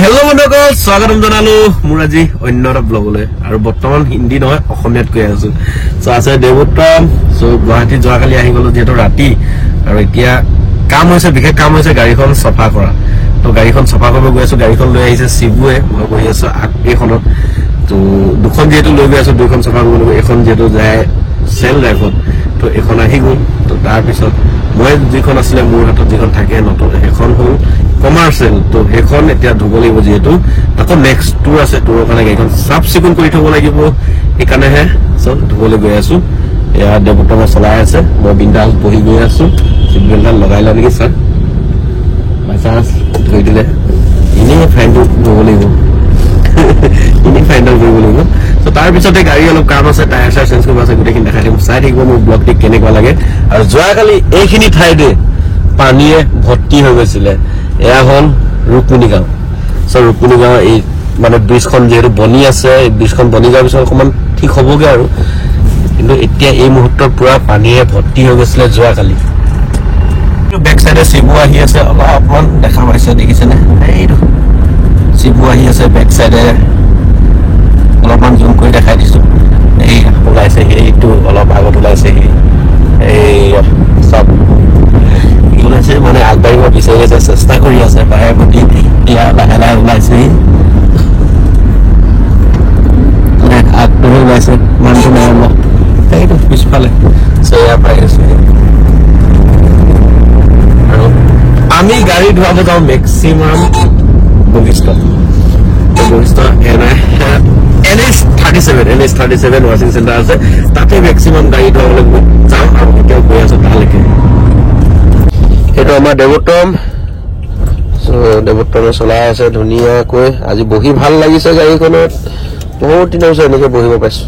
hello बंधुসকল स्वागतम जनालो मोर আজি অন্য এটা ব্লগলৈ আৰু বৰ্তমান হিন্দী নহয় অসমীয়াত কৈ আছো সো আছে দেৱত্তম সো গুৱাহাটী যোৱাকালি আহি গলো যেটো ৰাতি আৰু এতিয়া কাম হৈছে বিশেষ কাম হৈছে গাড়ীখন সফা কৰা তো গাড়ীখন সফা কৰিব গৈ আছো গাড়ীখন লৈ আহিছে শিবুৱে মই গৈ আছো এইখনত তো দুখন যেটো লৈ গৈ আছো দুখন সফা কৰিব এখন যেটো যায় সেল ড্ৰাইভত তো এখন আহি গল তো তাৰ পিছত মই যিখন আছিল মোৰ হাতত যিখন থাকে নতুন এখন হল কমাৰ্চিয়েল তো এখন এতিয়া ধুব লাগিব যেহেতু তাকো নেক্সট টুৰ আছে টুৰৰ কাৰণে গাড়ীখন সাফ চিকুণ কৰি থব লাগিব এইকাৰণেহে চব ধুবলৈ গৈ আছো এয়া দেৱত্তমে চলাই আছে মই বিন্দাস বহি গৈ আছো চিটবেল্টডাল লগাই লওঁ নেকি ছাৰ বাইচান্স ধুই দিলে এনেই ফাইনটো ধুব লাগিব এনেই ফাইনডাল কৰিব লাগিব তো তাৰ পিছতে গাড়ী অলপ কাম আছে টায়াৰ চাৰ চেঞ্জ কৰিব আছে গোটেইখিনি দেখাই দিম চাই থাকিব মোৰ ব্লগটি কেনেকুৱা লাগে আৰু যোৱাকালি এইখিনি ঠাইতে পানীয়ে ভৰ্তি হৈ গৈছিলে এয়া হল ৰুকমিনী গাঁও সো ৰুকমিনী গাঁও এই মানে ব্ৰিজখন যেহেতু বনি আছে এই ব্ৰিজখন বনি যোৱাৰ পিছত অকণমান ঠিক হ'বগে আৰু কিন্তু এতিয়া এই মুহূৰ্তত পুৰা পানীয়ে ভৰ্তি হৈ গৈছিলে যোৱাকালি বেক সাইডে শিবু আহি আছে অলপমান দেখা পাইছে দেখিছেনে এইটো শিবু আহি আছে বেক সাইডে অলপমান জুম কৰি দেখাই দিছো এই ওলাইছে এইটো অলপ আগত ওলাইছে এই সব ওলাইছে মানে আগবাঢ়িব বিচাৰি আছে চেষ্টা কৰি আছে বাৰে প্ৰতি এতিয়া লাহে লাহে ওলাইছে আগবাঢ়ি ওলাইছে মানুহটো নাই এইটো পিছফালে ইয়াৰ পাই আছো আৰু আমি গাড়ী ধুৱাব যাওঁ মেক্সিমাম বশিষ্ঠ NH37 ৱাশ্বিং চেণ্টাৰ আছে তাতে মেক্সিমাম গাড়ী ধুৱাবলৈ যাওঁ আৰু এতিয়া গৈ আছো ভালকে এইটো আমাৰ দেৱত্তম দেৱত্তমে চলাই আছে ধুনীয়াকৈ আজি বহি ভাল লাগিছে গাড়ীখনত বহুত দিনৰ পিছত এনেকে বহিব পাইছো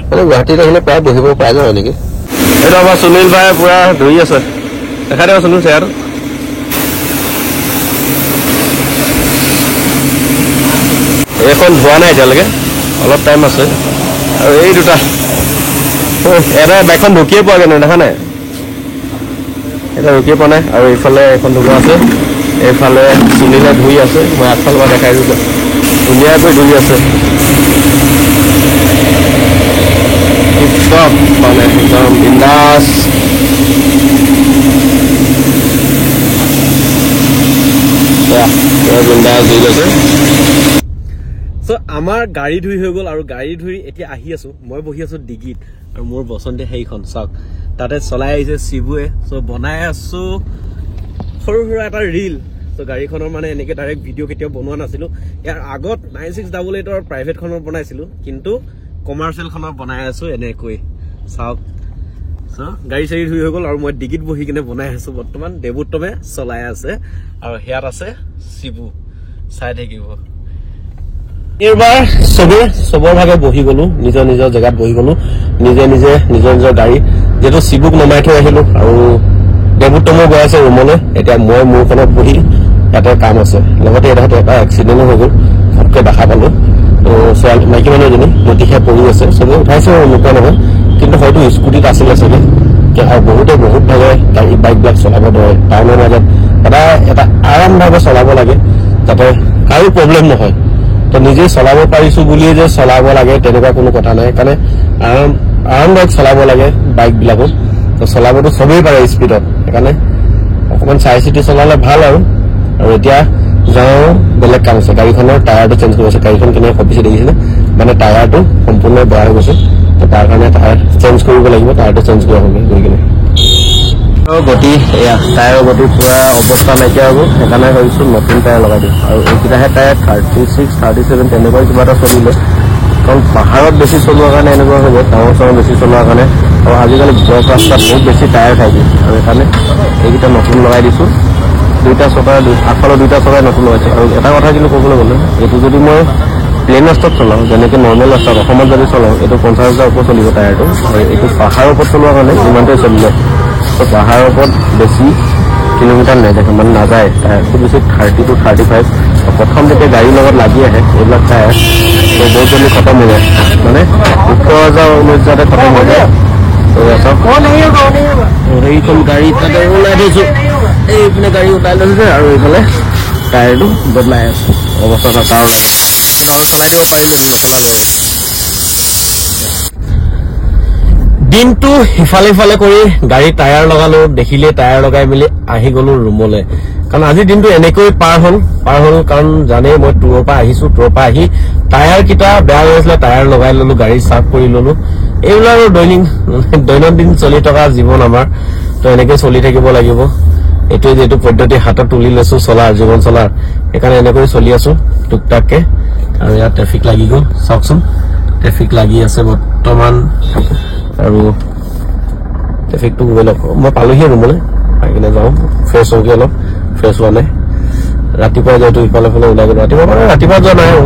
মানে গুৱাহাটীত আহিলে প্ৰায় বহিব পাই যাওঁ এনেকে এইটো আমাৰ সুনীল ভাই পুৰা ধুই আছে দেখাই দিব সুনীল চেয়াৰটো এইখন ধোৱা নাই এতিয়ালৈকে অলপ টাইম আছে আৰু এই দুটা এটা বাইকখন ঢুকিয়ে পোৱাগে নাই দেখা নাই এটা ঢুকিয়ে পোৱা নাই আৰু এইফালে এখন ধুৱা আছে এইফালে সুনীলে ধুই আছে মই আগফালৰ পৰা দেখাই দিছো ধুনীয়াকৈ ধুই আছে চব মানে একদম বিন্দাস বিন্দাস ধুই লৈছে সো আমাৰ গাড়ী ধুই হৈ গল আৰু গাড়ী ধুই এতিয়া আহি আছো মই বহি আছো ডিগিত আৰু মোৰ বসন্তে সেইখন চাওক তাতে চলাই আহিছে শিবুৱে সো বনাই আছো সৰু সৰু এটা ৰিল সো গাড়ীখনৰ মানে এনেকে ডাইৰেক্ট ভিডিঅ' কেতিয়াও বনোৱা নাছিলো ইয়াৰ আগত 9688ৰ প্ৰাইভেটখনৰ বনাইছিলো কিন্তু কমাৰ্চিয়েলখনৰ বনাই আছো এনেকৈ চাওক সো গাড়ী চাৰি ধুই হৈ গল আৰু মই ডিগিত বহি কিনে বনাই আছো বৰ্তমান দেৱত্তমে চলাই আছে আৰু হেয়াত আছে শিবু চাই থাকিব এইবাৰ সবৰ ভাগে বহি গলো নিজৰ নিজৰ জেগাত বহি গলো নিজে নিজৰ নিজৰ গাড়ী যেটো শিবুক নমাই থৈ আহিলো আৰু দেৱত্তমে গৈ আছে ৰুমলৈ এতিয়া মই মোৰখনত বহি ইয়াতে কাম আছে লগতে এটা এক্সিডেণ্ট হৈ গল ফটকে দেখা পালো তো ছোৱালী মাইকী মানুহজনী নদীখে পৰি আছে চবে উঠাইছে নোপোৱা নহয় কিন্তু হয়তো স্কুটিত আছিলে চাগে আৰু বহুত ভাগে গাড়ী বাইকবিলাক চলাব ধৰে টাউনৰ মাজত সদায় এটা আৰামভাৱে চলাব লাগে যাতে কাৰো প্ৰব্লেম নহয় তো নিজে চলাব পাৰিছো বুলিয়ে যে চলাব লাগে তেনেকুৱা কোনো কথা নাই কাৰণে আৰামদায়ক চলাব লাগে বাইকবিলাকত তো চলাবতো সবেই পাৰে স্পীডত সেইকাৰণে অকণমান চাই চিতি চলালে ভাল আৰু এতিয়া যাওঁ বেলেগ কাম আছে গাড়ীখনৰ টায়াৰটো চেঞ্জ কৰি আছে গাড়ীখন কেনেকৈ কপিছে দেখিছিলে মানে টায়াৰটো সম্পূৰ্ণ বেয়া হৈ গৈছে তো তাৰ কাৰণে টায়াৰ চেঞ্জ কৰিব লাগিব টায়াৰটো চেঞ্জ কৰা হ'ব গৈ কিনে গতি এয়া টায়াৰৰ গতি পুৰা অৱস্থা নাইকিয়া হ'ব সেইকাৰণে ভাবিছোঁ নতুন টায়াৰ লগাই দিম আৰু এইকেইটাহে টায়াৰ 36, 37 তেনেকুৱা কিবা এটা চলিলে কাৰণ পাহাৰত বেছি চলোৱাৰ কাৰণে এনেকুৱা হৈ যায় টাউন চাউন বেছি চলোৱাৰ কাৰণে আৰু আজিকালি ব্লক ৰাস্তাত বহুত বেছি টায়াৰ খাই দিয়ে আৰু সেইকাৰণে এইকেইটা নতুন লগাই দিছোঁ দুইটা চকা আগফালৰ দুইটা চকাই নতুন লগাইছোঁ আৰু এটা কথা কিন্তু ক'বলৈ গ'লে এইটো যদি মই প্লেন ৰাস্তাত চলাওঁ যেনেকৈ নৰ্মেল ৰাস্তাত অসমত যদি চলাওঁ এইটো 50,000 ওপৰত চলিব টায়াৰটো আৰু এইটো পাহাৰৰ ওপৰত চলোৱাৰ কাৰণে ইমানটোৱে চলিলে তো পাহাৰৰ ওপৰত বেছি কিলোমিটাৰ নেদেখে মানে নাযায় টায়াৰ খুব বেছি 30 to 35 প্ৰথম যেতিয়া গাড়ীৰ লগত লাগি আহে এইবিলাক টায়াৰ তো বহুত জলদি খতম হৈ যায় মানে 18,000 19,000 খতম হৈ যায় তো এইখন গাড়ী তাতে ওলাই দিছোঁ এইপিনে গাড়ী উঠাই লৈছে আৰু এইফালে টায়াৰটো বদলাই আছো অৱস্থা থকা চলাই দিব পাৰিম যদি নচলালে দিনটো ইফালে সিফালে কৰি গাড়ী টায়াৰ লগালো দেখিলে টায়াৰ লগাই মেলি আহি গলো ৰুমলৈ কাৰণ আজি দিনটো এনেকৈ পাৰ হল কাৰণ জানেই মই টুৰৰ পৰা আহিছো টুৰৰ পৰা আহি টায়াৰ কেইটা বেয়া হৈ আছিলে টায়াৰ লগাই ললো গাড়ী চাফ কৰি ললো এইবিলাক দৈনন্দিন চলি থকা জীৱন আমাৰ তো এনেকৈ চলি থাকিব লাগিব এইটোৱে যেটো পদ্ধতি হাতত তুলি লৈছো চলাৰ জীৱন চলাৰ সেইকাৰণে এনেকৈ চলি আছো টুকটাককে আৰু ইয়াত ট্ৰেফিক লাগি গ'ল চাওকচোন ট্ৰেফিক লাগি আছে বৰ্তমান আৰু ট্ৰেফিকটো গৈ লওক মই পালোহি ৰুমলৈ পাই কিনে যাওঁ ফ্ৰেছ হওঁগৈ অলপ ফ্ৰেছ হোৱা নাই ৰাতিপুৱা যিহেতু ইফালে ফালে ওলাই গ'লো ৰাতিপুৱা যোৱা নাই আৰু